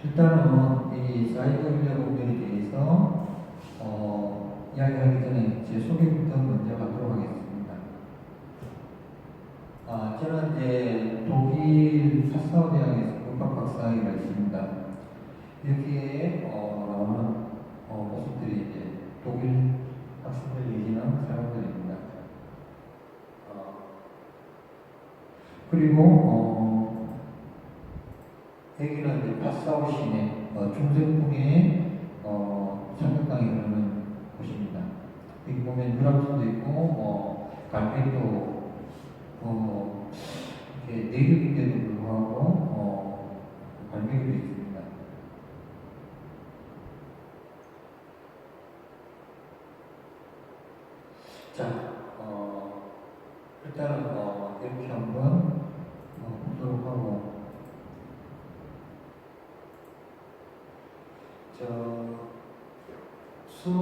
일단은 이 사이버 인력 공간에 대해서 이야기하기 전에 제 소개부터 먼저 하도록 하겠습니다. 저는 이제 독일 파사우 대학에서 문학 박사학위를 했습니다. 여기에 나오는 모습들이 이제 독일 학생들 얘기는 사람들입니다. 그리고 여기는 이제 파사우 시내 중세풍의 상경강이 흐르는 곳입니다. 여기 보면 유람선도 있고 갈매기도 이렇게 내륙인데도 불구하고 갈매기도 있습니다. 자, 일단은 이렇게 한번 보도록 하고, 수업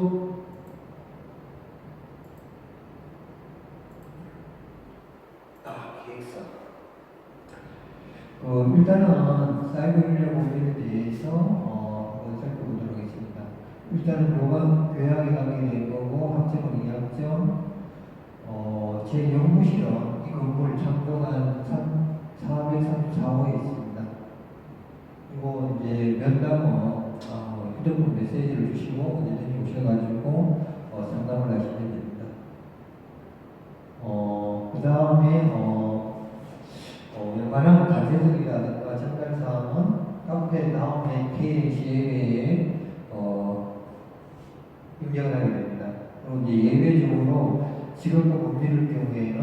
기획서. 일단은 사이버 인력 공간에 대해서 한번 살펴보도록 하겠습니다. 일단은 요건 교양에 관계된 거고, 학점은 2학점. 제 연구실은 이 건물 창조한 434호에 있습니다. 그리고 이제 면담은 휴대폰 메시지를 주시고 언제든지 오셔가지고 상담을 하시면 됩니다. 그 다음에 웬만한 과제들이라든가 전달 사항은 카페 다음에 KCA에 입력을 하게 됩니다. 그리고 이제 예외적으로 직업과 법률의 경우에는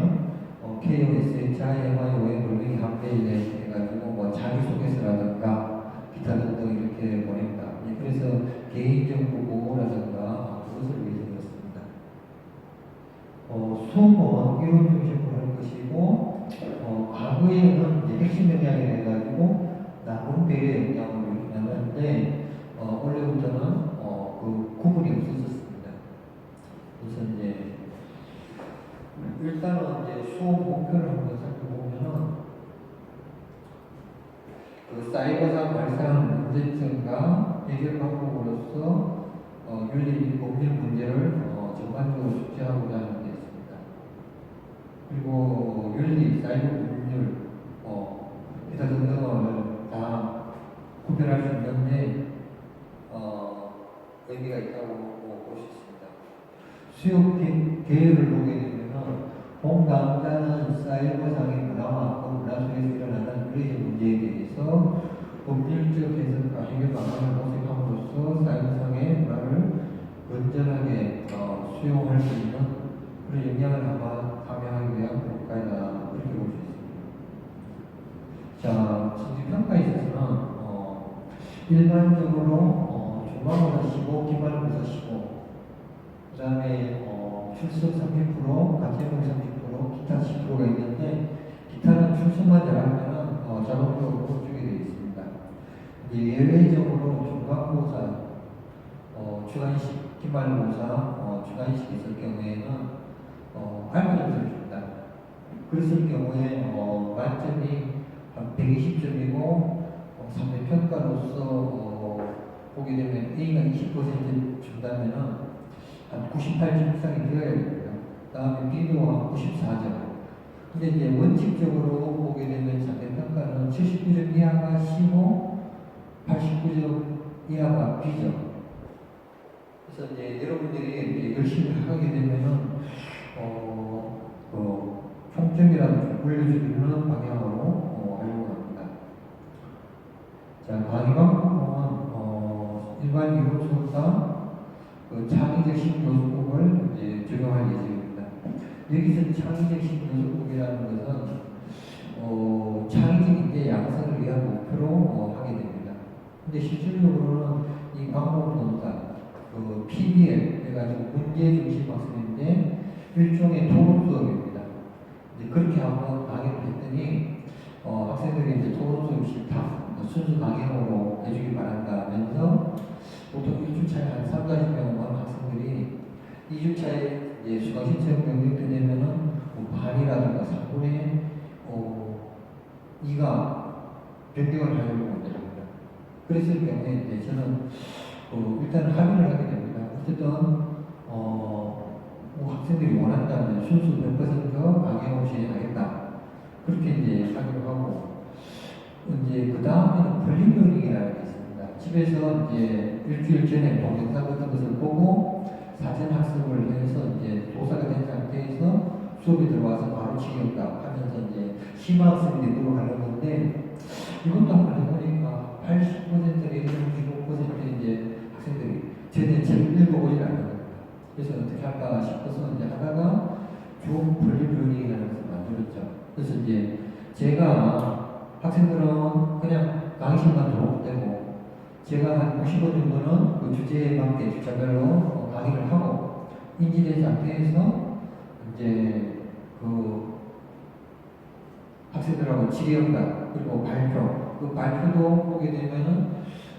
KOSHI, MIOM, 골뱅이 함대에 해가지고 자기소개서라든가 기타 등등 이렇게 보냅니다. 그래서 개인정보 보호라든가 그것을 위해서 그렇습니다. 수업은 이론 중심으로 할 것이고 과거에는 이제 핵심 영향이 돼가지고 나쁜 배려 영향을 나는데 원래부터는 그 구분이 없었습니다. 그래서 이제 일단은 이제 수업 목표를 한번 살펴보면은 그 사이버상 발생하는 문제점과 해결 방법으로서 윤리 법률 문제를 전반적으로 숙지하고자 하는 데 있습니다. 그리고 윤리, 사이버 법률, 기타 등등을 다 구별할 수 있는데 의미가 있다고 볼 수 있습니다. 수업 계획을 보게 되면은 본 강좌는 사이버상의 문화와 문화 속에서 일어나는 윤리적 문제에 대해서 법률적 해석과 해결 방안을 모색함으로써 사이버상의 문화를 건전하게 수용할 수 있는 그런 역량을 함양하기 위한 평가이다, 그렇게 볼 수 있습니다. 자, 성적평가에 있어서는 일반적으로 중간고사 15, 기말고사 15, 그 다음에 출석 30%, 가채점 30%, 기타 10%가 있는데, 기타는 출석만 잘하면 자동적으로 주게 되어 있습니다. 예외적으로 중간고사, 주관식, 기말고사, 주관식 있을 경우에는 발표 점수를 줍니다. 그랬을 경우에 만점이 한 120점이고, 상대평가로서 보게 되면 A가 20% 준다면은 한 98점 이상이 되어야 됩니다. 그 다음에 B도 한 94점. 근데 이제 원칙적으로 보게 되면 상대평가는 79점 이하가 C고 89점 이하가 B죠. 그래서 이제 여러분들이 이제 열심히 하게 되면은 총점이라도 올려주는 방향으로 하려고 합니다. 자, 강의 방법은 일반 이론 수업과 창의적 신교수법을 이제 적용할 예정입니다. 여기서 창의적 신교수법이라는 것은 창의적 인재 양성을 위한 목표로 하게 됩니다. 근데 실질적으로는 이 방법론상 PBL 해가지고 문제 중심 학습인데 일종의 토론 수업입니다. 이제 그렇게 한번 강의를 했더니 학생들이 이제 토론 수업 싫다, 순수 강의로 해주기 바란다 하면서 보통 1주차에 한 3-40명 온 학생들이 2주차에 이제 수강 신청 명령이 되면은 반이라든가 3분의 2가 변경을 하려고 합니다. 그랬을 경우에 이제 저는 일단은 합의를 하게 됩니다. 어쨌든 뭐 학생들이 원한다면 순수 100% 강의 없이 하겠다. 그렇게 이제 하기로 하고 이제 그 다음에는 볼링러닝이라는 게 있습니다. 집에서 이제 일주일 전에 동영상 같은 것을 보고 사전 학습을 해서 이제 도사가 된 상태에서 수업에 들어와서 바로 치겠다 하면서 이제 심화학습이 되도록 하는 건데 이것도 한번 해보니까 80% 내지 65% 이제 학생들이 전에 책을 읽어보질 않는 겁니다. 그래서 어떻게 할까 싶어서 이제 하다가 좋은 볼링러닝이라는 것을 만들었죠. 그래서 이제 제가 학생들은 그냥 강의실만 들어오면 되고 제가 한 90분 정도는 그 주제에 맞게 주차별로 강의를 하고 인지된 상태에서 이제 그 학생들하고 질의응답 그리고 발표 그 발표도 보게 되면은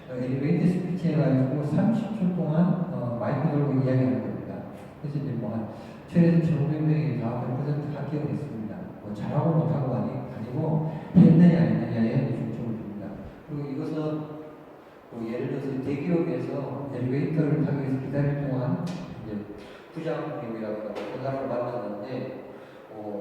엘리베이터 스피치 해가지고 30초 동안 마이크 들고 이야기하는 겁니다. 그래서 이제 뭐한 최대 1,500명이 다 100% 합격을 했습니다. 뭐 잘하고 못하고 아니고 했느냐 아니느냐에 중점을 둡니다. 그리고 이것은 뭐 예를 들어서 대기업에서 엘리베이터를 타기 위해서 기다릴 동안 이제 부장님이라고 그 사람을 만났는데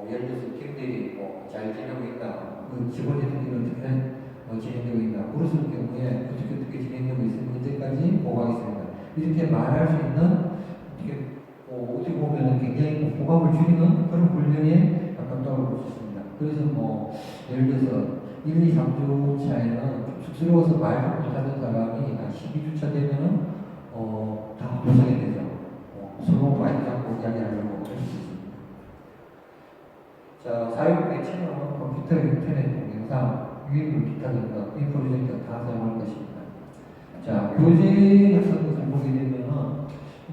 예를 들어서 김대리 잘 지내고 있다. 그 직원들이 어떻게 진행되고 있나. 그랬을 경우에 어떻게 진행되고 있으면 언제까지 보고하겠습니다. 이렇게 말할 수 있는 어떻게 보면 굉장히 호감을 줄이는 그런 훈련에 가깝다고 볼 수 있습니다. 그래서 뭐 예를 들어서 1, 2, 3주 차에는 좀 쑥스러워서 말 못하는 사람이 한 12주 차 되면은 다 도착이 되죠. 서로 많이 잡고 이야기하려고 할 수 있습니다. 자, 사회복의 채널은 컴퓨터, 인터넷, 동영상, 유인물, 기타 등등 이 프로젝트가 다 사용할 것입니다. 자, 교재 같은 것을 보게 되면은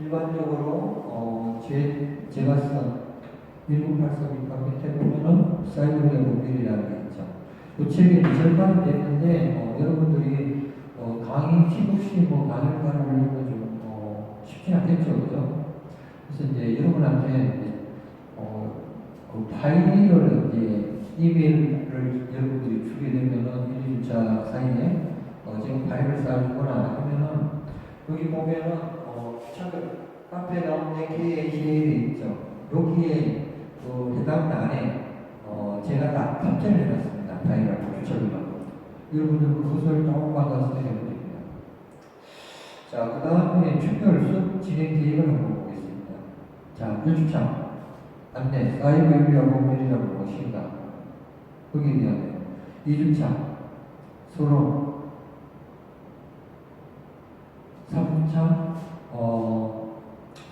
일반적으로 제가 쓴 1983 밑에 보면은 사이버리아 모빌이라는 게 있죠. 그 책이 절반이 됐는데 여러분들이 강의 팁 없이 강의를 가르치려면 좀 쉽지 않겠죠, 그죠? 그래서 이제 여러분한테 그 파일을 이제 이메일을 여러분들이 주게 되면은 1, 2주차 사이에 지금 파일을 쌓아주거나 아니면은 여기 보면은 카페 가운데 KACL이 있죠. 여기에 해당 단에 제가 다 탑재를 해놨습니다. 파일하고 주처리만. 여러분들 그것을 다운받아서 해보면 됩니다. 자, 그 다음에 추별 수업 진행 계획을 한번 보겠습니다. 자, 1주차 안내, 사이버 인류와 공면이란 무엇인가? 거기에 대한 2주차 서론 3주차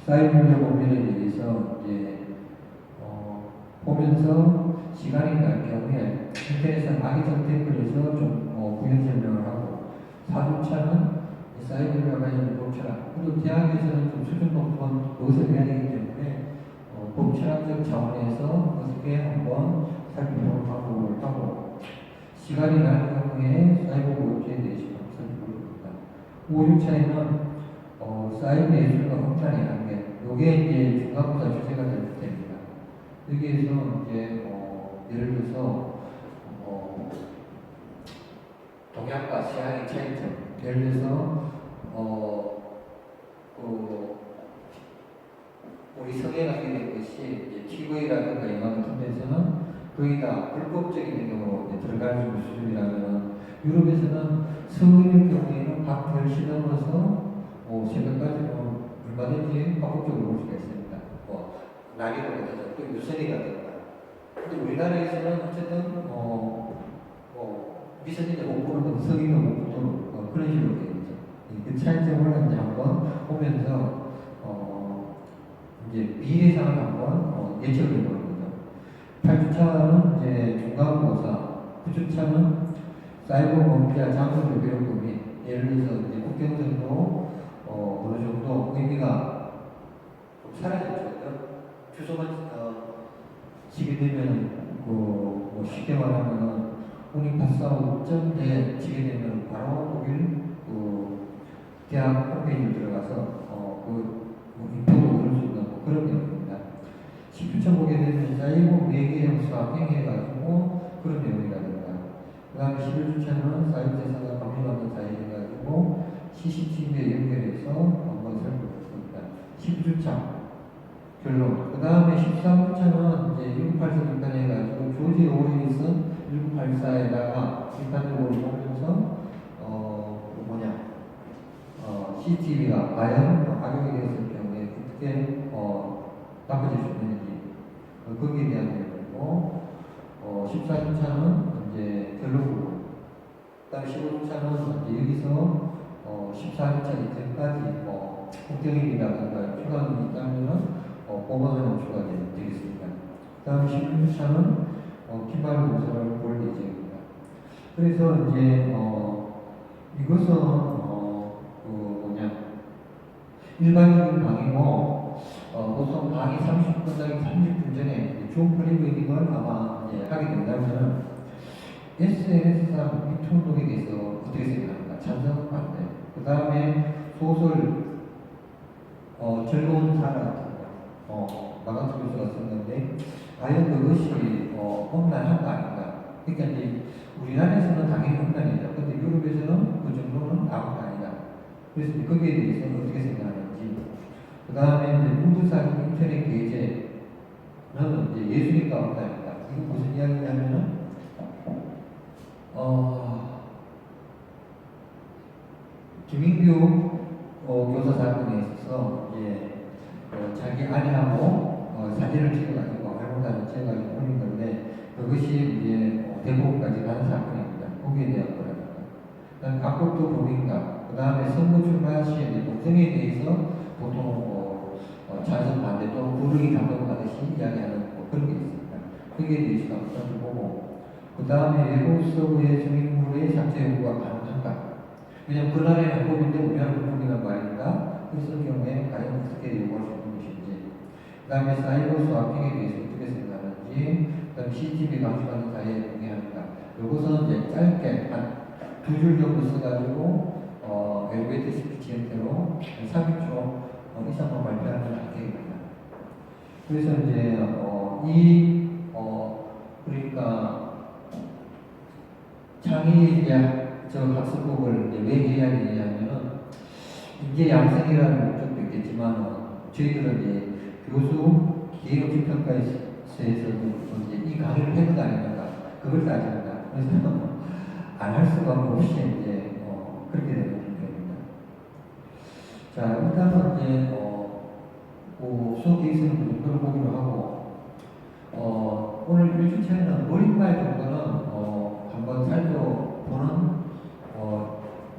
사이버 인류와 공면에 대해서 이제 보면서 시간이 날 경우에 인터넷에 악의적 댓글에서 좀 부연 설명을 하고 4주차는 사이버 인류와 관련된 법철학 그리고 대학에서는 좀 수준 높은 것을 해야 되기 때문에 법철학적 차원에서 어떻게 한번 살펴보는 방법을 하고 시간이 나는 경우에 사이버 보호제에 대해서 살펴볼 겁니다. 5주차에는 사이버 예술과 확산의 관계 요게 이제 중간고사 주제가 될 때입니다. 여기에서 이제 예를 들어서 동양과 서양의 차이점 예를 들어서 우리 성에 갖게 된 것이 이제 TV라든가 영화 같은 데서는 거의 다 불법적인 행동으로 들어가는 수준이라면 유럽에서는 성인일 경우에는 밤 10시 넘어서 새벽까지 얼마든지 합법적으로 볼 수가 있습니다. 낙인을 갖다가 또 유선이 갖다가 근데 우리나라에서는 어쨌든 미성년자 못 보는 성인은 못 보도록 그런 식으로 되어 있죠. 그 차이점을 이제 한번 보면서 이제 미래 상을 한번 예측을 해보는 거죠. 8주차는 이제 중간고사, 9주차는 사이버 범죄와 장소를 배우고 및 예를 들어서 이제 국경선도 어느 정도 의미가 좀 사라졌죠. 주소만 지게 되면 쉽게 말하면 우니파사우 점에 지게 되면 바로 거길 대학 홈페이지로 들어가서 인포도 그럴 수 있는 그런 내용입니다. 10주차 보게 되면 사이버 매개형 수학 행해가지고 그런 내용이라든가 그 다음에 11주차는 사이버 재산과 관계받는 사이해가지고 CCTV에 연결해서 한번 살펴보겠습니다. 12주차 결론. 그 다음에 13주차는 이제 1984 비판해가지고 조지 오웰슨 1984에다가 비판적으로 보면서 CCTV가 과연 악용이 되었을 경우에 어떻게 나빠질 수 있는지 거기에 대한 내용이고 14주차는 이제 결론 부분. 그 다음에 15주차는 이제 여기서 14주차 이전까지 국경일이라든가 휴가는 있다면은 보강하는 주가 되겠습니다. 그 다음 16주차는 기말 공사를 볼 예정입니다. 그래서 이제 이것은 일반적인 강의고 보통 강의 30분당 30분 전에 줌 프리미팅을 아마 이제 하게 된다면 SNS상 미투 운동에 대해서 어떻게 생각합니까? 찬성, 반대. 그 다음에 소설 즐거운 사랑 같은 거 마가트 교수가 썼는데 과연 그것이 험난한 거 아닌가? 그러니까 이제 우리나라에서는 당연히 험난이죠. 근데 유럽에서는 그 정도는 아무것도 아니다. 그래서 거기에 대해서 어떻게 생각하는지. 그 다음에 이제 무드사진 인터넷 게재는 이제 예술인가 없다입니다. 이거 무슨 이야기냐면은 김인규 교사 사건에 있어서 이제 자기 아내하고 사진을 찍어가지고 할머니를 찍어가지고 올린 건데 그것이 이제 대법원까지 가는 사건입니다. 거기에 대한 거라든가. 그다음 악법도 법인가. 그 다음에 선거 출마 시에 동생에 대해서 보통 찬성 반대 또는 부르기 감동하듯이 이야기하는 그런 게 있습니다. 거기에 대해서 한번 보고 그 다음에 외국 서구의 성인물의 삭제 요구가 가능한가. 왜냐하면 그날의 합법인데 우리나라는 불리한 거 아닙니까? 그랬을 경우에 과연 어떻게 요구할 수 있는 것인지. 그 다음에 사이버 스와핑에 대해서 어떻게 생각하는지. 그 다음에 CCTV 감시하는 사회에 동의하는가. 이것은 이제 짧게 한 2줄 정도 써가지고 엘리베이터 스피치 형태로 30초 이상만 발표하는 학생입니다. 그래서 이제 그러니까 창의대학 저 학습곡을 이제 왜 해야 되냐면은 이제 양성이라는 목적도 있겠지만 저희들은 이제 교수 기획평가에서도 이제 이 강의를 했는가 안 했는가 그걸 따집니다. 그래서 안 할 수가 없이 이제 그렇게 되는 경우입니다. 자, 일단은 이제 수업에 있는 정도를 보기로 하고 오늘 1주차에는 머릿말 정도는 한번 살펴보는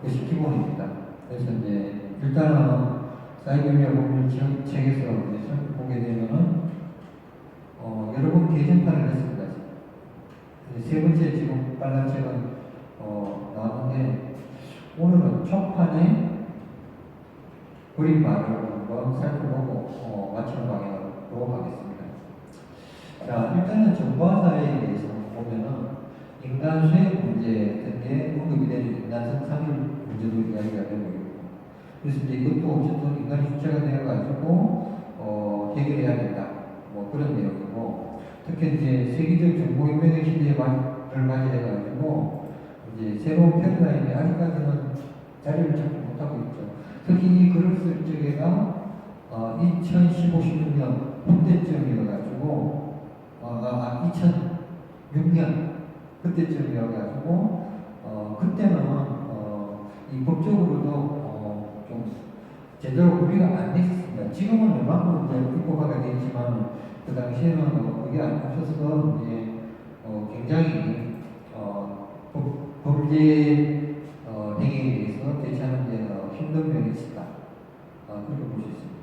것이 기본입니다. 그래서 이제 일단은 사이버미디어 법률 책에서 이제 살펴보게 되면은 여러 번 개정판을 했습니다. 세 번째 지금 빨간 책은 나왔는데 오늘은 첫판에 그림말을 한번 살펴보고 마치는 방향으로 가겠습니다. 자, 일단은 정보화사에 대해서 보면은 인간 수행 문제 등에 언급이 되는 인간성 상률 문제도 이야기가 되고 있고 그래서 이제 이것도 어쨌든 인간이 주체가 되어가지고 해결해야 된다. 뭐 그런 내용이고 특히 이제 세계적 정보혁명의 시대에 맞이해가지고 이제 새로운 패러다임이 아직까지는 자리를 잡지 못하고 있죠. 특히 이 글을 쓸 적에가 2015, 16년 그때쯤이어가지고 2006년 그때쯤이어가지고 그때는 이 법적으로도 좀 제대로 구비가 안 돼 있었습니다. 지금은 웬만큼 이제 입법화가 되어 있지만 그 당시에는 그게 안 없어서 이제 굉장히 범죄 행위에 대해서 대처하는 데 힘든 면이 있었다. 그렇게 볼 수 있습니다.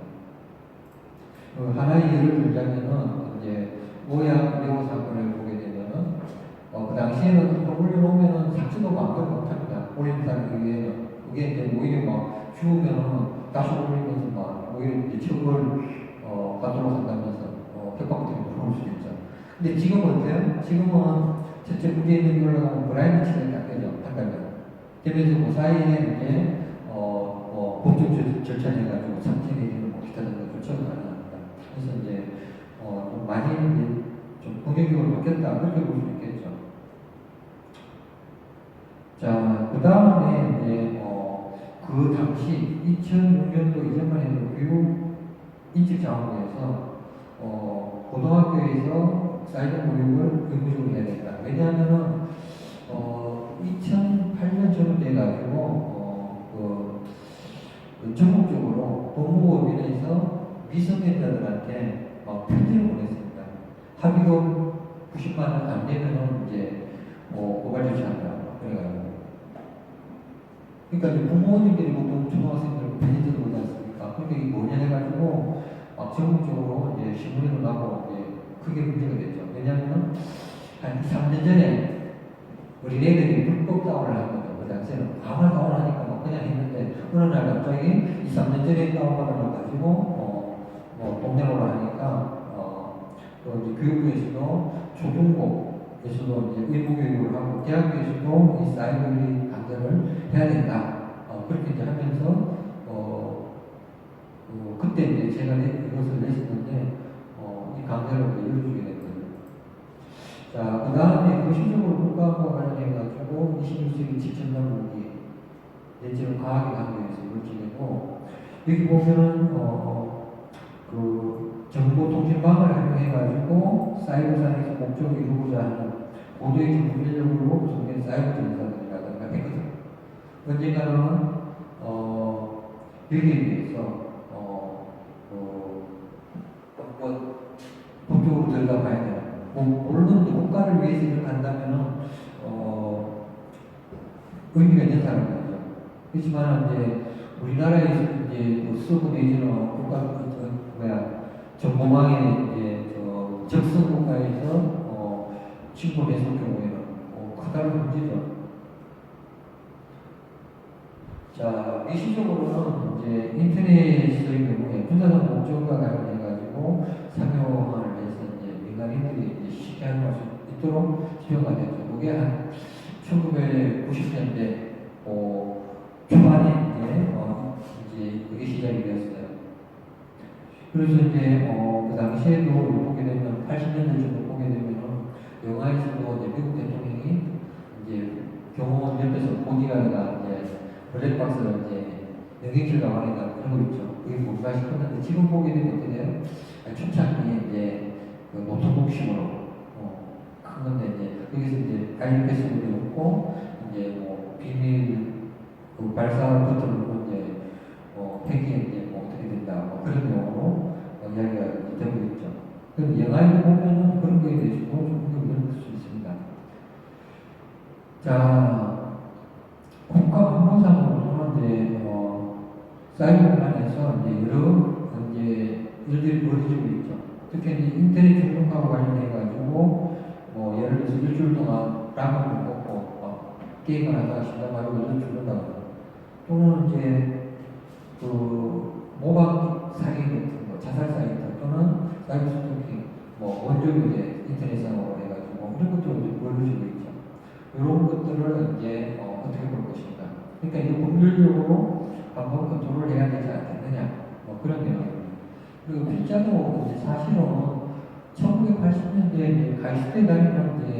하나의 예를 들자면은 이제 오약 레오 사건을 보게 되면은 그 당시에는 그걸 올려놓으면은 자체도 마음대로 못합니다. 올리는 사람 의외에는 그게 이제 오히려 막 죽으면은 다시 올리면서 막 오히려 이제 처벌 받도록 한다면서 협박 같은 거 들어올 수도 있죠. 근데 지금은 어때요? 지금은 첫째 문제 있는 걸로 하면 브라이트 치를 딱 되죠. 판단을. 되면서 그 사이에 이제 법적 절차해가지고 참치내지는 뭐 기타 등등 조처를 가능합니다. 그래서 이제 많이 이제 좀 공격적으로 바뀌었다 그렇게 볼 수 있겠죠. 자, 그 다음에 이제 그 그 당시 2006년도 이전만 해도 교육 인적자원부에서 고등학교에서 사이버 교육을 의무적으로 해야 된다. 왜냐하면은 2008년 정도 돼가지고 전국적으로 법무법인에서 미성년자들한테 막 편지를 보냈습니다. 합의금 90만 원 안 되면은 이제 고발 조치한다. 그래가지고. 그러니까 이제 부모님들이 보통 초등학생들 편지도 오지 않습니까? 그러니까 이게 뭐냐 해가지고 막 전국적으로 이제 신문에도 나고 이제 크게 문제가 됐죠. 왜냐하면 한 2, 3년 전에 우리네들이 불법 다운을 한 거죠. 그 당시에는 아무나 다운하니까 막 그냥 했는데 어느 날 갑자기 2, 3년 전에 다운받은 걸 가지고 동네로 하니까 또 이제 교육부에서도 초중고에서도 이제 의무교육을 하고 대학교에서도 이 사이버리 강좌를 해야 된다. 그렇게 이제 하면서 그때 이제 제가 이것을 냈었는데 이 강좌를 열어주게 된 거예요. 자, 그 다음에 도시적으로 국가과 관련해가지고 21세기 직전당 무기 내지는 과학의 강좌에서 이루어지고 여기 보면은 그 정보통신망을 활용해가지고 사이버상에서 목적을 이루고자 하는 고도의 정보인력으로 구성된 사이버 전사들이라든가 했거든. 언젠가는 여기에 대해서 법적으로 들어가봐야 되는. 물론 국가를 위해서 일을 한다면은 의미가 있는 사람이죠. 그렇지만 이제 우리나라에서 이제 서구 내지는 국가 정보망에 이제 적성 국가에서 침범했을 경우에는 커다란 문제죠. 자, 일시적으로는 이제 인터넷의 경우에 분산한 목적과 관련해가지고 상용화를 해서 이제 민간인들이 이제 쉽게 활용할 수 있도록 지원가 됐죠. 그게 한 1990년대 초반에 이제 그게 시작이 되었어요. 그래서 이제 그 당시에도 보게 되면 80년대 정도 보게 되면은 영화에서도 이제 미국 대통령이 이제 경호원 옆에서 보디가드가 이제 블랙박스를 이제 영역질 강화에다 하고 있죠. 그게 뭔가 싶었는데 지금 보게 되면 어떻게 돼요? 초창기에 이제 그 노트북식으로 큰 건데 이제 거기서 이제 알림 패스워드 넣고 이제 비밀 그 발사 버튼을 누르고 이제 폐기에 이제 어떻게 된다 그런 용어로 이야기가 되고 있죠. 그럼 영화에도 보면은 그런 거에 대해서도 좀 공격을 할 수 있습니다. 자, 국가 업무상으로는 이제 사이버 공간에서 이제 여러 이제 일들이 벌어지고 있죠. 특히 이제 인터넷 중독하고 관련해가지고 예를 들어서 일주일 동안 라면을 먹고 게임을 하다가 심장 마비가 죽는다거나 또는 이제 그 모방 사기 같은 거, 자살 사이트 또는 사이버 스토킹, 원조를 이제 인터넷상으로 해가지고 이런 것들을 이제 보여주고 있죠. 이런 것들을 이제 어떻게 볼 것인가. 그러니까 이제 법률적으로 한번 컨트롤을 해야 되지 않겠느냐. 그런 내용입니다. 그리고 필자도 이제 사실은 1980년대에 가이스트에 다니는 이제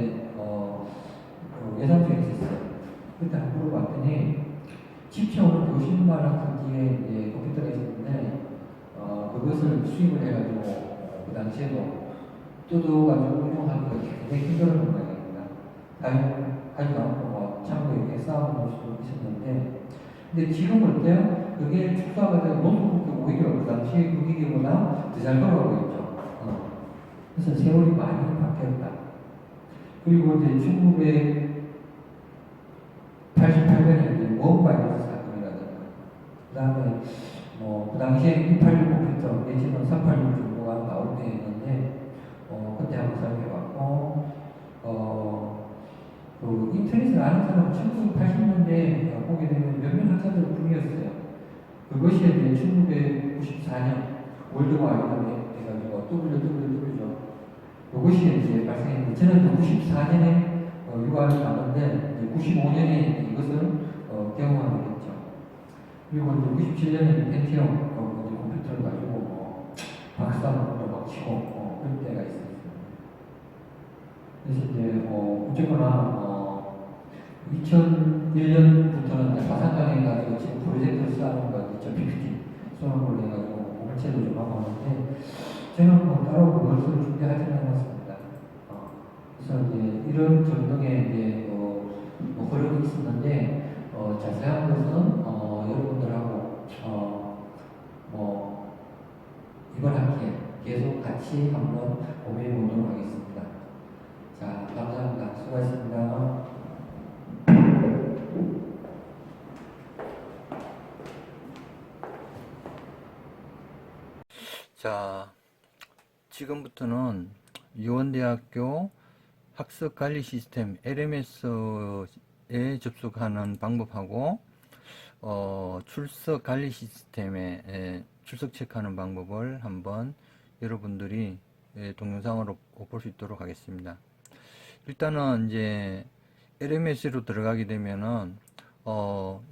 예산중에 있었어요. 그때 한번 물어봤더니 집채오는 교실만 같은 뒤에 이제 컴퓨터가 있었는데 그것을 수입을 해가지고 그 당시에도 뜯어가지고 운영하기가 굉장히 힘들었던 모양입니다. 다행하지도 않고 창고에 쌓아놓을 수도 있었는데 근데 지금 어때요? 그게 축소가 되고 노트북이 오히려 그 당시 그 기기보다 더 잘 돌아가고 있죠. 그래서 세월이 많이 바뀌었다. 그리고 이제 1988년에 원바이러스 사건이라든가 그 다음에 그 당시에 286 컴퓨터 내지는 386 정도가 나올 때였는데 그때 한번 사용해봤고 그 인터넷을 아는 사람은 1980년대에 보게 되면 몇몇 학자들 뿐이었어요. 그것이 이제 1994년 월드와이드를 해가지고 WWW죠. 그것이 이제 발생했는데 저는 94년에 유학을 갔는데 95년에 이것을 경험하게 됐죠. 그리고 이제 97년에 펜티엄 컴퓨터를 가지고 박사를 막 치고 그런 때가 있었어요. 그래서 이제 어쨌거나 2001년부터는 화상강해 가지고 지금 프로젝트 저는 뭐 따로 그것을 준비하지는 않았습니다. 그래서 이제 이런 정도의 이제 뭐 흐름이 있었는데 자세한 것은 여러분들하고 뭐 이번 학기에 계속 같이 한번 고민해 보도록 하겠습니다. 자, 감사합니다. 수고하셨습니다. 자, 지금부터는 유원대학교 학습관리 시스템 LMS에 접속하는 방법하고 출석 관리 시스템에 출석 체크하는 방법을 한번 여러분들이 동영상으로 볼 수 있도록 하겠습니다. 일단은 이제 LMS로 들어가게 되면은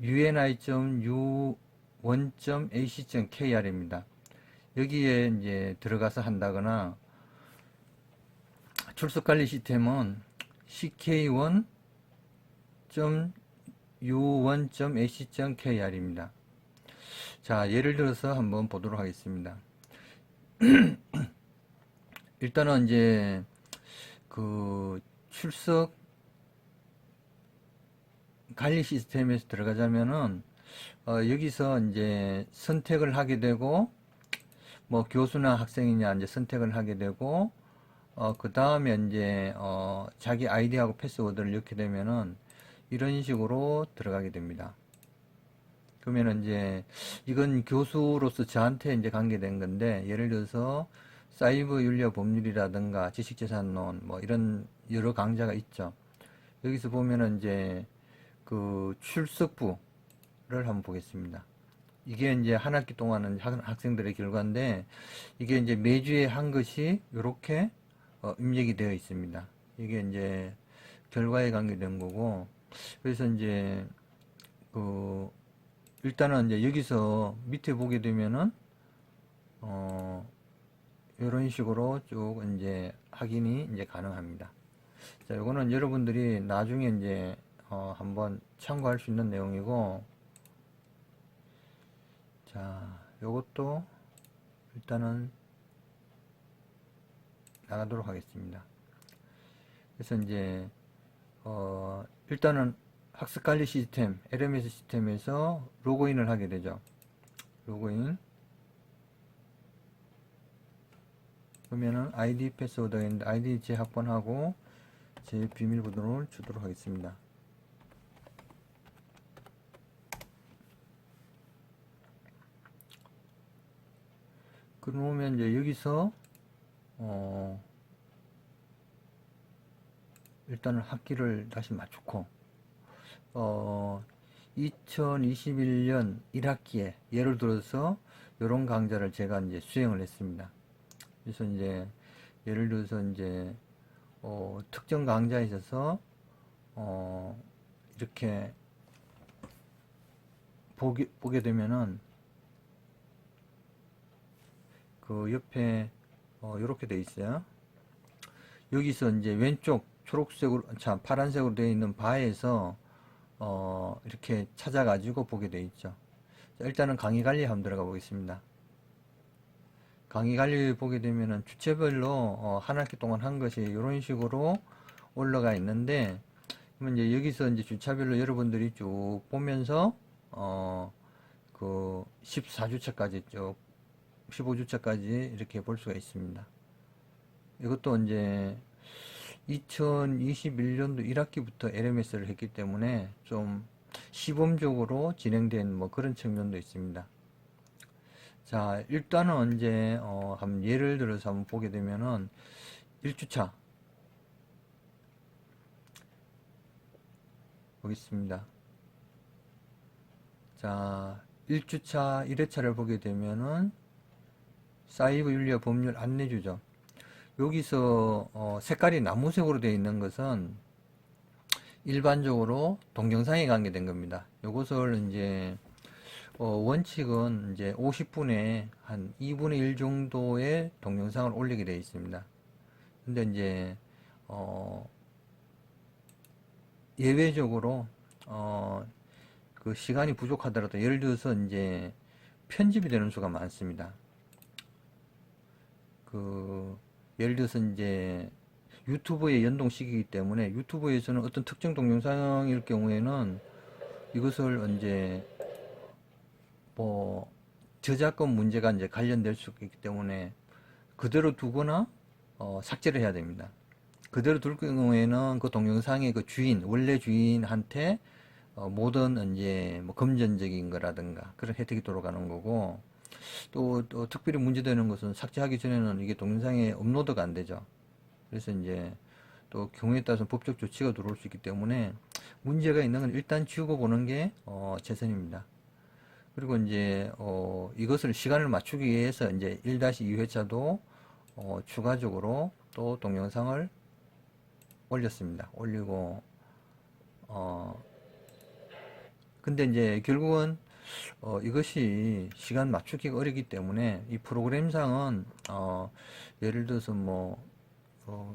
uni.u1.ac.kr입니다. 여기에 이제 들어가서 한다거나 출석관리 시스템은 ck1.u1.ac.kr입니다. 자, 예를 들어서 한번 보도록 하겠습니다. 일단은 이제 그 출석 관리 시스템에서 들어가자면은 여기서 이제 선택을 하게 되고 뭐 교수나 학생이냐 이제 선택을 하게 되고 그 다음에 이제 자기 아이디하고 패스워드를 넣게 되면은 이런 식으로 들어가게 됩니다. 그러면 이제 이건 교수로서 저한테 이제 관계된 건데, 예를 들어서 사이버 윤리와 법률이라든가 지식재산론 뭐 이런 여러 강좌가 있죠. 여기서 보면은 이제 그 출석부를 한번 보겠습니다. 이게 이제 한 학기 동안 은 학생들의 결과인데, 이게 이제 매주에 한 것이 이렇게 입력이 되어 있습니다. 이게 이제 결과에 관계된 거고, 그래서 이제 그 일단은 이제 여기서 밑에 보게 되면은 이런 식으로 쭉 이제 확인이 이제 가능합니다. 자, 이거는 여러분들이 나중에 이제 한번 참고할 수 있는 내용이고, 자, 요것도 일단은 나가도록 하겠습니다. 그래서 이제 일단은 학습관리 시스템 LMS 시스템에서 로그인을 하게 되죠. 로그인. 그러면은 아이디 패스워드가 있는데 아이디 재확번하고 제 비밀번호를 주도록 하겠습니다. 그러면 이제 여기서 일단은 학기를 다시 맞추고 2021년 1학기에 예를 들어서 이런 강좌를 제가 이제 수행을 했습니다. 그래서 이제 예를 들어서 이제 특정 강좌에 있어서 이렇게 보게 되면은 그 옆에 이렇게 돼 있어요. 여기서 이제 왼쪽 초록색으로, 파란색으로 되어 있는 바에서 이렇게 찾아가지고 보게 돼 있죠. 자, 일단은 강의 관리 한번 들어가 보겠습니다. 강의 관리 보게 되면은 주체별로 한 학기 동안 한 것이 이런 식으로 올라가 있는데, 그러면 이제 여기서 이제 주차별로 여러분들이 쭉 보면서 그 14주차까지 쭉 15주차까지 이렇게 볼 수가 있습니다. 이것도 이제 2021년도 1학기부터 LMS를 했기 때문에 좀 시범적으로 진행된 뭐 그런 측면도 있습니다. 자, 일단은 이제 한번 예를 들어서 한번 보게 되면은 1주차 보겠습니다. 자, 1주차 1회차를 보게 되면은 사이버 윤리와 법률 안내주죠. 여기서 색깔이 나무색으로 되어 있는 것은 일반적으로 동영상에 관계된 겁니다. 이것을 이제 원칙은 이제 50분에 한 2분의 1 정도의 동영상을 올리게 되어 있습니다. 근데 이제 예외적으로 그 시간이 부족하더라도 예를 들어서 이제 편집이 되는 수가 많습니다. 예를 들어서 이제 유튜브에 연동시키기 때문에 유튜브에서는 어떤 특정 동영상일 경우에는 이것을 이제 뭐 저작권 문제가 이제 관련될 수 있기 때문에 그대로 두거나 삭제를 해야 됩니다. 그대로 둘 경우에는 그 동영상의 그 주인, 원래 주인한테 모든 이제 뭐 금전적인 거라든가 그런 혜택이 돌아가는 거고, 또 특별히 문제되는 것은 삭제하기 전에는 이게 동영상에 업로드가 안 되죠. 그래서 이제 또 경우에 따라서 법적 조치가 들어올 수 있기 때문에 문제가 있는 건 일단 지우고 보는 게 최선입니다. 그리고 이제 이것을 시간을 맞추기 위해서 이제 1-2회차도 추가적으로 또 동영상을 올렸습니다. 올리고 근데 이제 결국은 이것이 시간 맞추기가 어렵기 때문에 이 프로그램상은 예를 들어서 뭐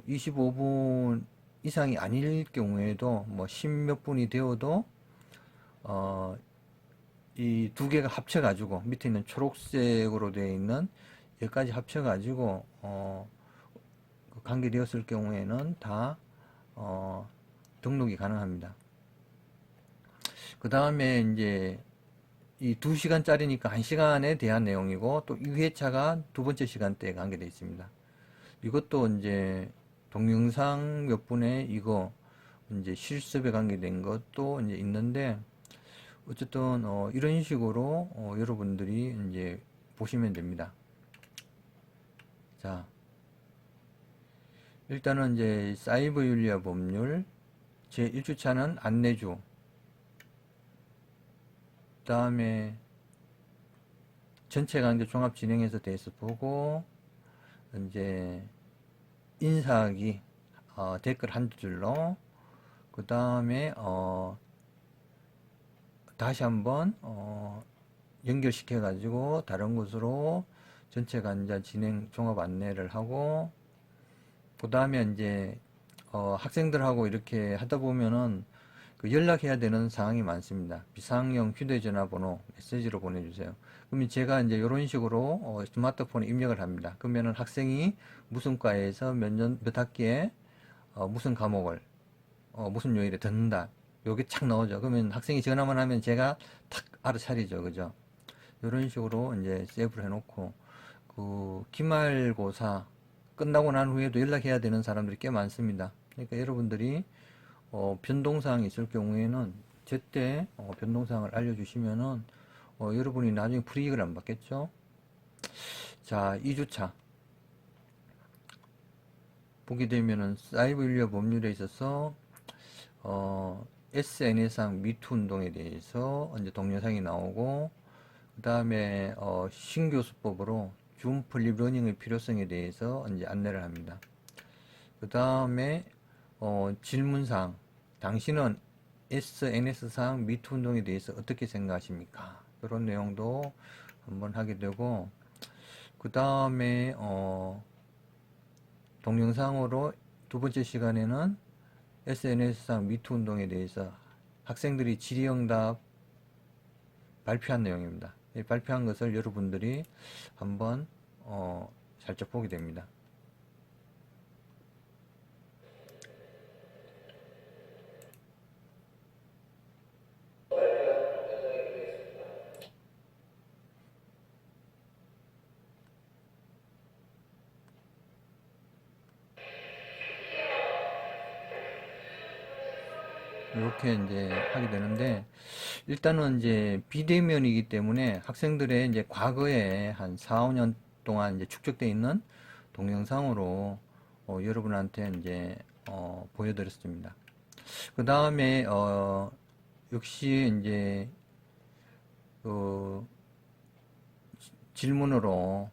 25분 이상이 아닐 경우에도 뭐 10몇 분이 되어도 이 두 개가 합쳐가지고 밑에 있는 초록색으로 되어 있는 여기까지 합쳐가지고 관계되었을 경우에는 다 등록이 가능합니다. 그 다음에 이제 이 2시간짜리니까 1시간에 대한 내용이고 또 2회차가 두 번째 시간대에 관계되어 있습니다. 이것도 이제 동영상 몇 분에 이거 이제 실습에 관계된 것도 이제 있는데 어쨌든 이런 식으로 여러분들이 이제 보시면 됩니다. 자, 일단은 이제 사이버 윤리와 법률 제 1주차는 안내주, 그 다음에 전체 강좌 종합 진행에서 대해서 보고 이제 인사하기 댓글 한두 줄로, 그 다음에 다시 한번 연결시켜 가지고 다른 곳으로 전체 강좌 진행 종합 안내를 하고, 그 다음에 이제 학생들하고 이렇게 하다 보면은 그 연락해야 되는 상황이 많습니다. 비상용 휴대전화 번호 메시지로 보내주세요. 그러면 제가 이제 이런 식으로 스마트폰에 입력을 합니다. 그러면은 학생이 무슨 과에서 몇 학기에 무슨 과목을 무슨 요일에 듣는다, 요게 착 나오죠. 그러면 학생이 전화만 하면 제가 탁 알아차리죠. 그죠? 이런 식으로 이제 세이브를 해놓고, 그 기말고사 끝나고 난 후에도 연락해야 되는 사람들이 꽤 많습니다. 그러니까 여러분들이 변동사항이 있을 경우에는 제때 변동사항을 알려주시면은 여러분이 나중에 불이익을 안 받겠죠. 자, 2주차 보게 되면은 사이버 윤리와 법률에 있어서 SNS상 미투 운동에 대해서 이제 동영상이 나오고, 그 다음에 신교수법으로 줌 플립 러닝의 필요성에 대해서 이제 안내를 합니다. 그 다음에 질문사항, 당신은 SNS상 미투 운동에 대해서 어떻게 생각하십니까? 이런 내용도 한번 하게 되고, 그 다음에 동영상으로 두 번째 시간에는 SNS상 미투 운동에 대해서 학생들이 질의응답 발표한 내용입니다. 발표한 것을 여러분들이 한번 살짝 보게 됩니다. 이렇게 이제 하게 되는데, 일단은 이제 비대면이기 때문에 학생들의 이제 과거에 한 4, 5년 동안 이제 축적되어 있는 동영상으로 여러분한테 이제 보여드렸습니다. 그 다음에 역시 이제 그 질문으로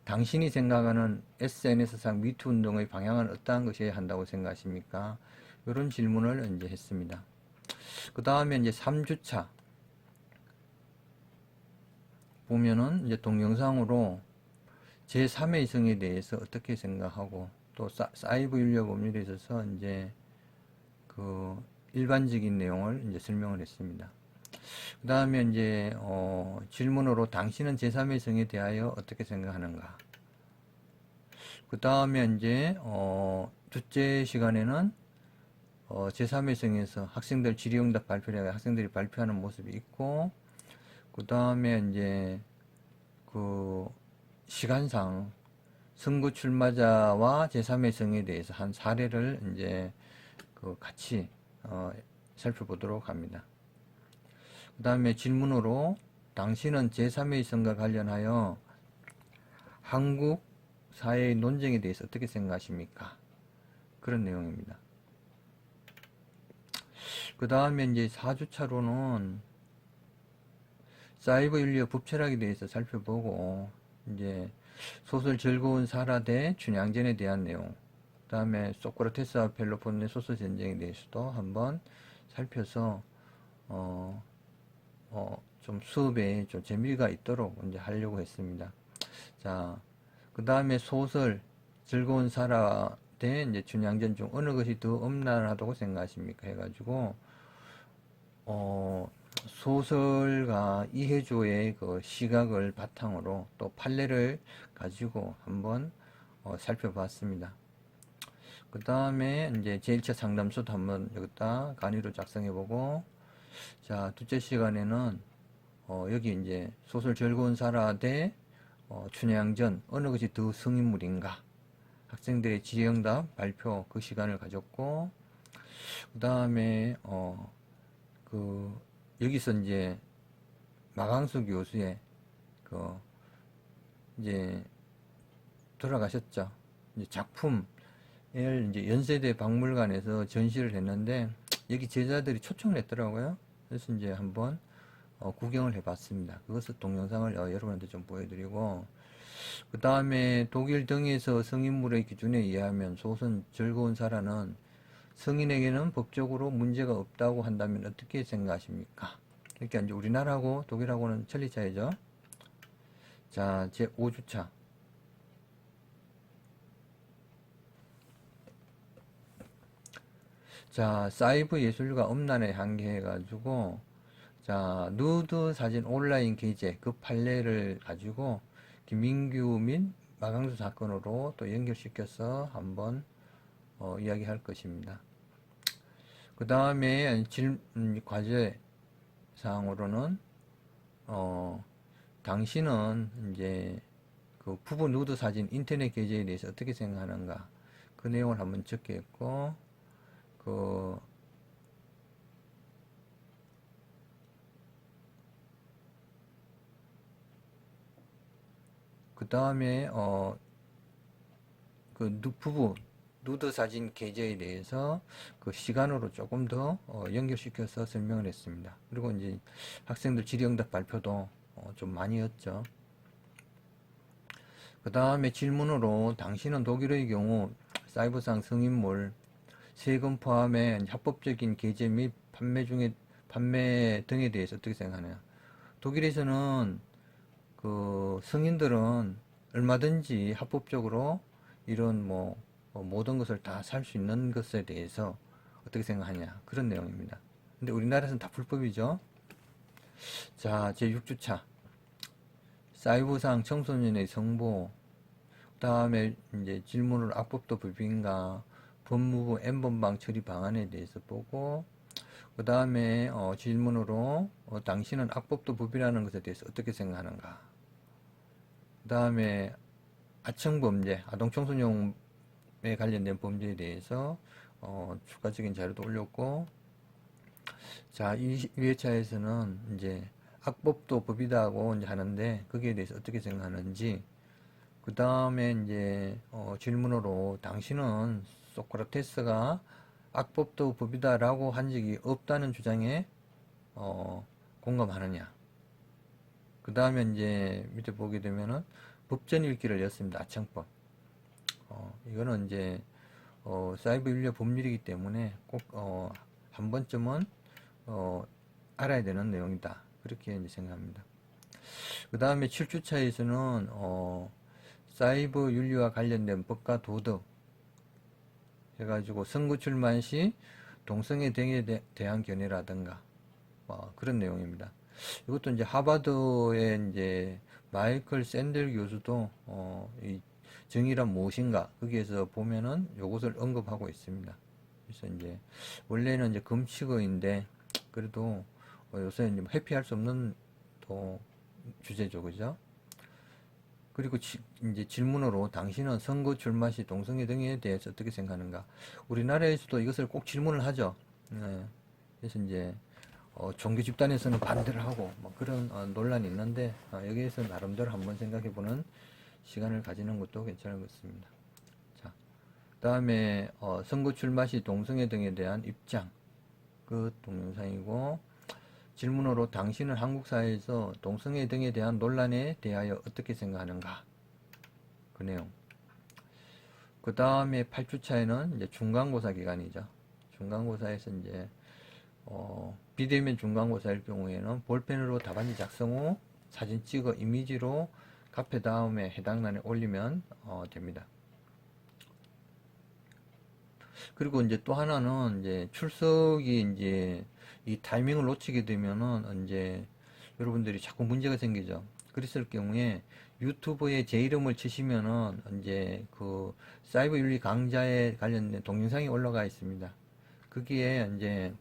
당신이 생각하는 SNS상 미투 운동의 방향은 어떠한 것이어야 한다고 생각하십니까? 이런 질문을 이제 했습니다. 그 다음에 이제 3주차 보면은 이제 동영상으로 제3의 성에 대해서 어떻게 생각하고, 또 사이버 윤리와 법률에 있어서 이제 그 일반적인 내용을 이제 설명을 했습니다. 그 다음에 이제 질문으로 당신은 제3의 성에 대하여 어떻게 생각하는가? 그 다음에 이제 둘째 시간에는 제3회성에서 학생들 질의응답 발표를 학생들이 발표하는 모습이 있고, 그 다음에 이제 그 시간상 선거 출마자와 제3회성에 대해서 한 사례를 이제 그 같이 살펴보도록 합니다. 그 다음에 질문으로 당신은 제3회성과 관련하여 한국 사회의 논쟁에 대해서 어떻게 생각하십니까? 그런 내용입니다. 그 다음에 이제 4주차로는 사이버 인류의 법철학에 대해서 살펴보고, 이제 소설 즐거운 사라 대 춘향전에 대한 내용, 그 다음에 소크라테스와 펠로폰네 소설 전쟁에 대해서도 한번 살펴서 좀 수업에 좀 재미가 있도록 이제 하려고 했습니다. 자, 그 다음에 소설 즐거운 사라 대 이제 춘향전 중 어느 것이 더 엄란하다고 생각하십니까? 해가지고 소설가 이해조의 그 시각을 바탕으로 또 판례를 가지고 한번 살펴봤습니다. 그 다음에 이제 제1차 상담소도 한번 여기다 간이로 작성해보고, 자, 둘째 시간에는 여기 이제 소설 즐거운 사라 대 춘향전 어느 것이 더 성인물인가, 학생들의 질의응답 발표 그 시간을 가졌고, 그 다음에 여기서 이제 마강수 교수의 이제 돌아가셨죠. 이제 작품을 이제 연세대 박물관에서 전시를 했는데 여기 제자들이 초청을 했더라고요. 그래서 이제 한번 구경을 해봤습니다. 그것을 동영상을 여러분한테 좀 보여드리고, 그 다음에 독일 등에서 성인물의 기준에 의하면 소설 즐거운 사라는 성인에게는 법적으로 문제가 없다고 한다면 어떻게 생각하십니까? 그러니까 이제 우리나라하고 독일하고는 천리 차이죠. 자, 제 5주차. 자, 사이버 예술가 엄란에 한계해가지고, 자, 누드 사진 온라인 게재 그 판례를 가지고 김민규 및 마강수 사건으로 또 연결시켜서 한번 이야기할 것입니다. 그 다음에 과제 사항으로는 당신은 이제 그 부부 누드 사진 인터넷 게재에 대해서 어떻게 생각하는가, 그 내용을 한번 적겠고, 그 다음에 부부 누드 사진 게재에 대해서 그 시간으로 조금 더 연결시켜서 설명을 했습니다. 그리고 이제 학생들 질의응답 발표도 좀 많이 했죠. 그 다음에 질문으로 당신은 독일의 경우 사이버상 성인물 세금 포함해 합법적인 게재 및 판매 등에 대해서 어떻게 생각하냐. 독일에서는 그 성인들은 얼마든지 합법적으로 이런 모든 것을 다 살 수 있는 것에 대해서 어떻게 생각하냐, 그런 내용입니다. 근데 우리나라에서는 다 불법이죠. 자, 제 6주차 사이버상 청소년의 정보, 그 다음에 이제 질문을 악법도 법인가 법무부 N번방 처리 방안에 대해서 보고, 그 다음에 질문으로 당신은 악법도 법이라는 것에 대해서 어떻게 생각하는가. 그 다음에 아청범죄, 아동청소년에 관련된 범죄에 대해서 추가적인 자료도 올렸고, 자, 이 2회차에서는 이제 악법도 법이다고 이제 하는데 거기에 대해서 어떻게 생각하는지, 그 다음에 이제 질문으로 당신은 소크라테스가 악법도 법이다라고 한 적이 없다는 주장에 공감하느냐. 그 다음에 이제 밑에 보게 되면은 법전 읽기를 였습니다. 아청법. 이거는 이제 사이버 인류 법률이기 때문에 꼭 한 번쯤은 알아야 되는 내용이다. 그렇게 이제 생각합니다. 그 다음에 7주차에서는 사이버 윤리와 관련된 법과 도덕 해가지고 선거 출마 시 동성애 등에 대한 견해라든가 그런 내용입니다. 이것도 이제 하버드의 이제 마이클 샌델 교수도 이 정의란 무엇인가 거기에서 보면은 요것을 언급하고 있습니다. 그래서 이제 원래는 이제 금칙어인데 그래도 요새 이제 회피할 수 없는 또 주제죠, 그죠? 그리고 이제 질문으로 당신은 선거 출마 시 동성애 등에 대해서 어떻게 생각하는가? 우리나라에서도 이것을 꼭 질문을 하죠. 네. 그래서 이제 종교 집단에서는 반대를 하고 뭐 그런 논란이 있는데 여기에서 나름대로 한번 생각해보는 시간을 가지는 것도 괜찮을 것 같습니다. 자, 그다음에 선거 출마 시 동성애 등에 대한 입장 그 동영상이고 질문으로 당신은 한국 사회에서 동성애 등에 대한 논란에 대하여 어떻게 생각하는가? 그 내용. 그 다음에 8주차에는 이제 중간고사 기간이죠. 중간고사에서 이제 비대면 중간고사일 경우에는 볼펜으로 답안지 작성 후 사진 찍어 이미지로 카페 다음에 해당欄에 올리면 됩니다. 그리고 이제 또 하나는 이제 출석이 이제 이 타이밍을 놓치게 되면은 이제 여러분들이 자꾸 문제가 생기죠. 그랬을 경우에 유튜브에 제 이름을 치시면은 이제 그 사이버 윤리 강좌에 관련된 동영상이 올라가 있습니다. 거기에 이제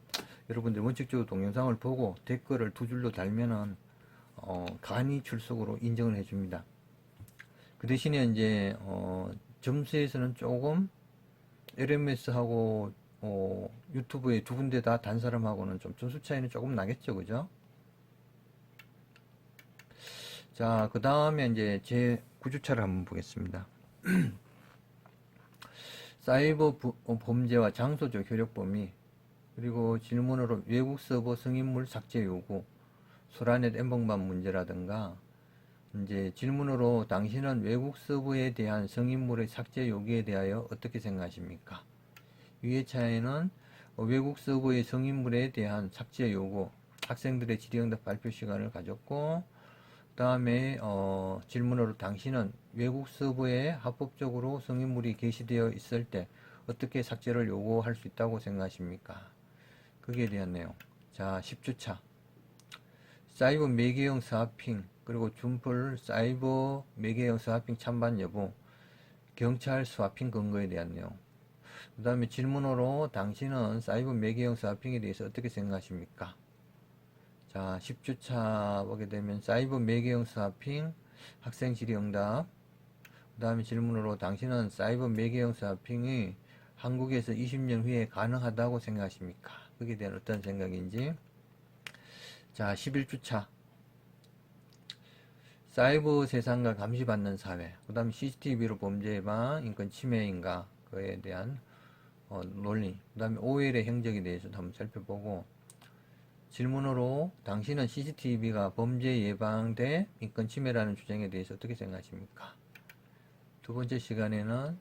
여러분들 원칙적으로 동영상을 보고 댓글을 두 줄로 달면은 간이 출석으로 인정을 해줍니다. 그 대신에 이제 점수에서는 조금 LMS하고 유튜브에 두 군데 다 단 사람하고는 좀 점수 차이는 조금 나겠죠, 그죠? 자, 그 다음에 이제 제 9주차를 한번 보겠습니다. 사이버 범죄와 장소적 효력 범위, 그리고 질문으로 외국 서버 성인물 삭제 요구, 소라넷 엠번방 문제라든가, 이제 질문으로 당신은 외국 서버에 대한 성인물의 삭제 요구에 대하여 어떻게 생각하십니까? 위의 차에는 외국 서버의 성인물에 대한 삭제 요구, 학생들의 질의응답 발표 시간을 가졌고, 그 다음에 질문으로 당신은 외국 서버에 합법적으로 성인물이 게시되어 있을 때 어떻게 삭제를 요구할 수 있다고 생각하십니까? 거기에 대한 내용. 자, 10주차. 사이버 매개형 스와핑, 그리고 준플 사이버 매개형 스와핑 찬반 여부, 경찰 스와핑 근거에 대한 내용. 그 다음에 질문으로 당신은 사이버 매개형 스와핑에 대해서 어떻게 생각하십니까? 자, 10주차 보게 되면 사이버 매개형 스와핑, 학생 질의응답. 그 다음에 질문으로 당신은 사이버 매개형 스와핑이 한국에서 20년 후에 가능하다고 생각하십니까? 거기에 대한 어떤 생각인지. 자, 11주차. 사이버 세상과 감시받는 사회. 그 다음에 CCTV로 범죄 예방, 인권 침해인가, 그에 대한 논리. 그 다음에 OL의 행적에 대해서도 한번 살펴보고, 질문으로 당신은 CCTV가 범죄 예방 대 인권 침해라는 주장에 대해서 어떻게 생각하십니까? 두 번째 시간에는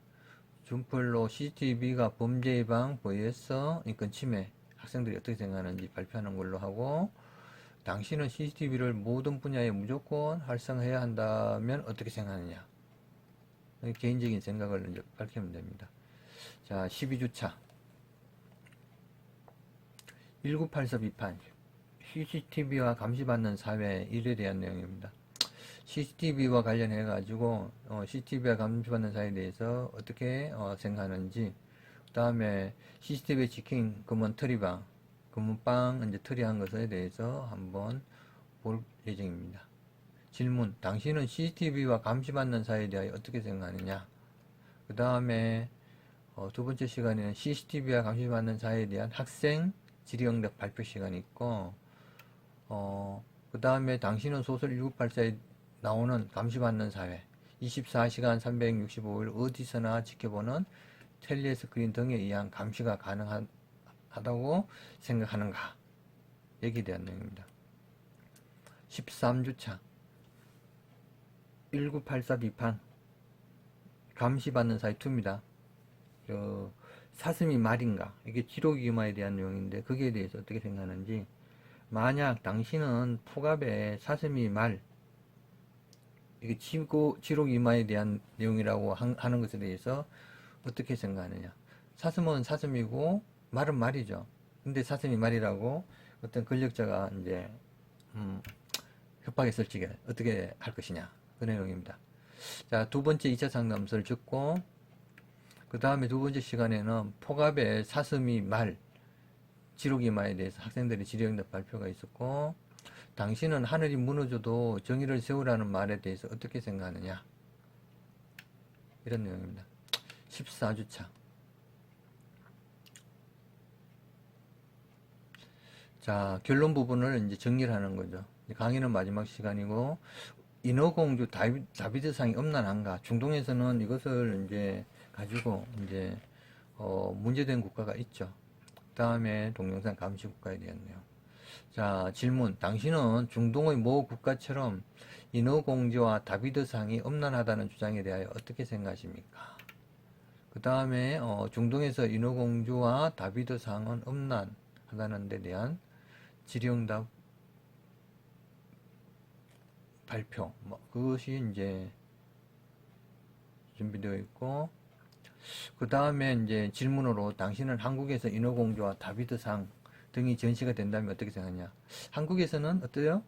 준플로 CCTV가 범죄 예방 vs 인권 침해, 학생들이 어떻게 생각하는지 발표하는 걸로 하고, 당신은 CCTV를 모든 분야에 무조건 활성화해야 한다면 어떻게 생각하느냐? 개인적인 생각을 이제 밝히면 됩니다. 자, 12주차. 1984 비판. CCTV와 감시받는 사회, 일에 대한 내용입니다. CCTV와 관련해가지고, CCTV와 감시받는 사회에 대해서 어떻게 생각하는지, 그 다음에 CCTV에 찍힌 검은 트리방, 금은빵 이제 처리한 것에 대해서 한번 볼 예정입니다. 질문, 당신은 CCTV와 감시받는 사회에 대하여 어떻게 생각하느냐? 그 다음에 두 번째 시간에는 CCTV와 감시받는 사회에 대한 학생 질의응답 발표 시간이 있고, 그 다음에 당신은 소설 1984에 나오는 감시받는 사회, 24시간 365일 어디서나 지켜보는 텔레스크린 등에 의한 감시가 가능하다고 생각하는가? 여기에 대한 내용입니다. 13주차. 1984 비판. 감시받는 사회 2입니다. 사슴이 말인가? 이게 지록이마에 대한 내용인데, 거기에 대해서 어떻게 생각하는지. 만약 당신은 포갑에 사슴이 말, 이게 지록이마에 대한 내용이라고 하는 것에 대해서 어떻게 생각하느냐. 사슴은 사슴이고, 말은 말이죠. 근데 사슴이 말이라고 어떤 권력자가 이제, 협박했을 적에 어떻게 할 것이냐. 그 내용입니다. 자, 두 번째 2차 상담서를 듣고, 그 다음에 두 번째 시간에는 폭압의 사슴이 말, 지록이마에 대해서 학생들의 질의응답 발표가 있었고, 당신은 하늘이 무너져도 정의를 세우라는 말에 대해서 어떻게 생각하느냐? 이런 내용입니다. 14주차. 자, 결론 부분을 이제 정리를 하는 거죠. 강의는 마지막 시간이고, 인어공주 다비드상이 엄난한가? 중동에서는 이것을 이제 가지고 이제 문제된 국가가 있죠. 그 다음에 동영상 감시 국가에 대한 내용. 자, 질문. 당신은 중동의 모 국가처럼 인어공주와 다비드상이 엄난하다는 주장에 대하여 어떻게 생각하십니까? 그 다음에 중동에서 인어공주와 다비드상은 엄난하다는 데 대한 질의응답 발표, 그것이 이제 준비되어 있고, 그 다음에 이제 질문으로 당신은 한국에서 인어공주와 다비드상 등이 전시가 된다면 어떻게 생각하냐? 한국에서는 어때요?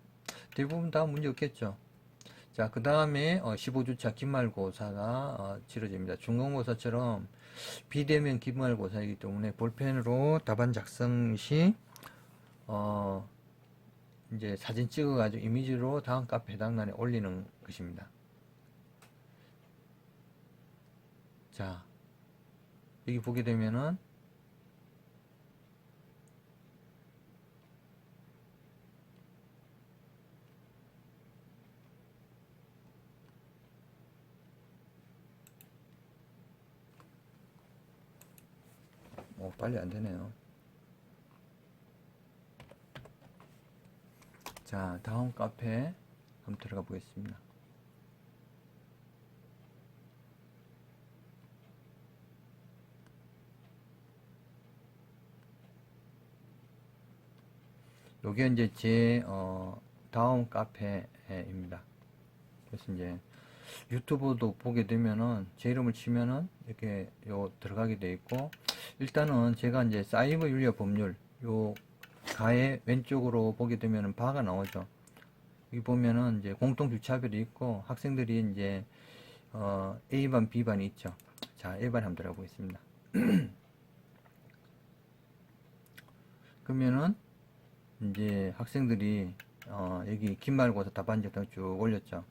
대부분 다 문제 없겠죠. 자, 그 다음에 15주차 기말고사가 치러집니다. 중간고사처럼 비대면 기말고사이기 때문에 볼펜으로 답안 작성 시 이제 사진 찍어가지고 이미지로 다음 카페 해당란에 올리는 것입니다. 자, 여기 보게 되면은 빨리 안 되네요. 자, 다음 카페 한번 들어가 보겠습니다. 요게 이제 제 다음 카페입니다. 그래서 이제 유튜브도 보게 되면은 제 이름을 치면은 이렇게 들어가게 돼 있고, 일단은 제가 이제 사이버 윤리와 법률 요 가의 왼쪽으로 보게 되면은 바가 나오죠. 여기 보면은 이제 공통 주차별이 있고 학생들이 이제 A반, B반이 있죠. 자, 1반 한번 들어가 보겠습니다. 그러면은 이제 학생들이 여기 기말고사 답안지 같은 거 쭉 올렸죠.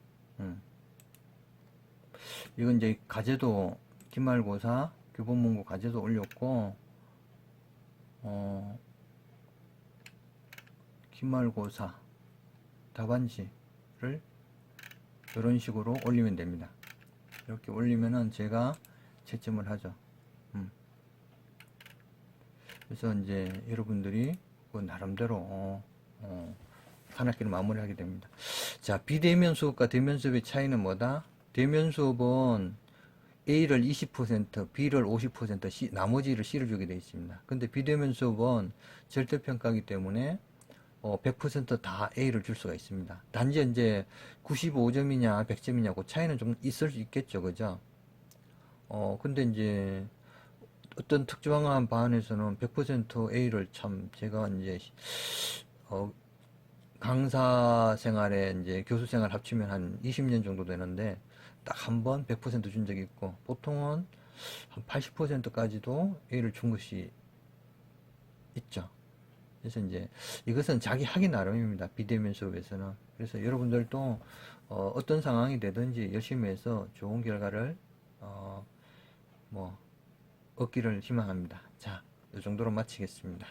이건 이제 과제도 기말고사 교보문고 과제도 올렸고, 기말고사 답안지를 이런 식으로 올리면 됩니다. 이렇게 올리면은 제가 채점을 하죠. 그래서 이제 여러분들이 그 나름대로 한 학기를 마무리하게 됩니다. 자, 비대면 수업과 대면 수업의 차이는 뭐다? 대면 수업은 A를 20%, B를 50%, 나머지를 C를 주게 되어 있습니다. 근데 비대면 수업은 절대평가이기 때문에 100%다 A를 줄 수가 있습니다. 단지 이제 95점이냐 100점이냐 그 차이는 좀 있을 수 있겠죠. 그죠? 근데 이제 어떤 특정한 반에서는 100% A를 참 제가 이제 강사 생활에 이제 교수 생활 합치면 한 20년 정도 되는데 딱 한 번 100%준 적이 있고, 보통은 한 80%까지도 A를 준 것이 있죠. 그래서 이제 이것은 자기 하기 나름입니다. 비대면 수업에서는. 그래서 여러분들도 어떤 상황이 되든지 열심히 해서 좋은 결과를 얻기를 희망합니다. 자, 이 정도로 마치겠습니다.